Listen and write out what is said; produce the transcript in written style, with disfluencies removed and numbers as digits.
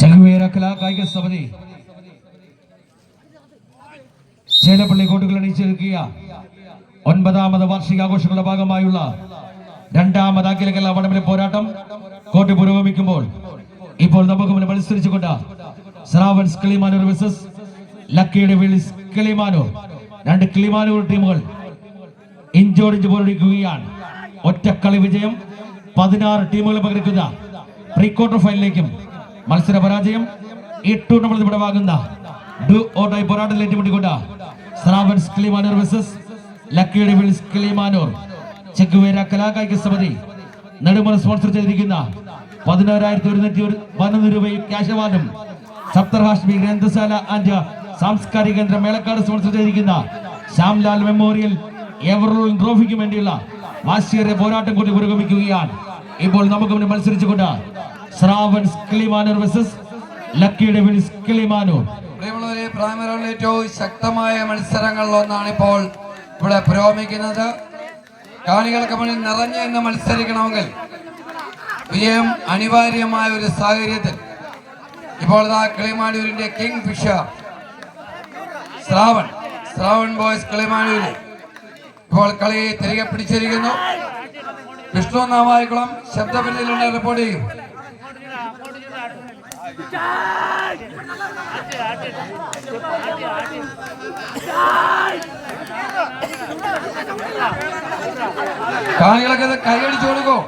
ചെങ്ങുവേര കലാകായിക സമിതി ചേലപ്പള്ളി കോട്ടുകൾ അണിയിച്ചൊരുക്കിയ 9ാമത് വാർഷികാഘോഷങ്ങളുടെ ഭാഗമായുള്ള 2ാമത് അഖില കേരള വടംവലി പോരാട്ടം കോട്ട് പുരോഗമിക്കുമ്പോൾ ഇപ്പോൾ നമുക്ക് മുന്നിൽ മത്സരിച്ചുകൊണ്ട് ശ്രാവൺസ് കിളിമാനൂർ വേഴ്സസ് ലക്കിയുടെ വിളിസ് കിളിമാനൂർ. 2 കിളിമാനൂർ ടീമുകൾ ഇഞ്ചോടിഞ്ച് പോരടിക്കുകയാണ്. ഒറ്റക്കളി വിജയം 16 ടീമുകൾ പങ്കെടുക്കുന്ന പ്രീ ക്വാർട്ടർ ഫൈനലിലേക്കും മത്സര പരാജയം ഈ ടൂർണമെന്റ് വിടവാകുന്ന ഡു ഓർ ഡൈ പോരാട്ടത്തിൽ ഏറ്റുമുട്ടിക്കൊണ്ട് ശ്രാവൺസ് കിളിമാനൂർ വേഴ്സസ് ലക്കിയുടെ വിളിസ് കിളിമാനൂർ. ചെക്കുവേര കലാകായിക സമിതി നെടുമല സ്പോൺസർ ചെയ്തിരിക്കുന്ന 11,111 രൂപയും ക്യാഷ് അവാർഡും സപ്തർഹാഷ്മി ഗ്രന്ഥശാല ആൻഡ് സാംസ്കാരിക കേന്ദ്രം മേളക്കാട് സ്പോൺസർ ചെയ്തിരിക്കുന്ന ശ്യാംലാൽ മെമ്മോറിയൽ എവറോൾ ട്രോഫിക്ക് വേണ്ടിയുള്ള വാശിയേറിയ പോരാട്ടം കൂടി പുരോഗമിക്കുകയാണ്. ഇപ്പോൾ നമുക്ക് മുന്നിൽ മത്സരിച്ചുകൊണ്ട് ശ്രാവൺസ് കിളിമാനൂർ വേഴ്സസ് ലക്കിയുടെ വിളിസ് കിളിമാനൂർ. പ്രായമുള്ളവരിൽ ഏറ്റവും ശക്തമായ മത്സരങ്ങളിലൊന്നാണ് ഇപ്പോൾ ഇവിടെ പുരോഗമിക്കുന്നത്. കാണികൾക്ക് മുന്നിൽ നിറഞ്ഞു എന്ന് മത്സരിക്കണമെങ്കിൽ വിജയം അനിവാര്യമായ ഒരു സാഹചര്യത്തിൽ ഇപ്പോൾ കിളിമാനൂരിന്റെ കിങ് ഫിഷർ ശ്രാവൺ ബോയ്സ് കിളിമാനൂരിൽ ഇപ്പോൾ കളി തിരികെ പിടിച്ചിരിക്കുന്നു. വിഷ്ണു നാവായിക്കുളം ശബ്ദപിന്നിലുണ്ട് റിപ്പോർട്ട് ചെയ്യും. കാണികളൊക്കെ കൈയടിച്ചു കൊടുക്കോ.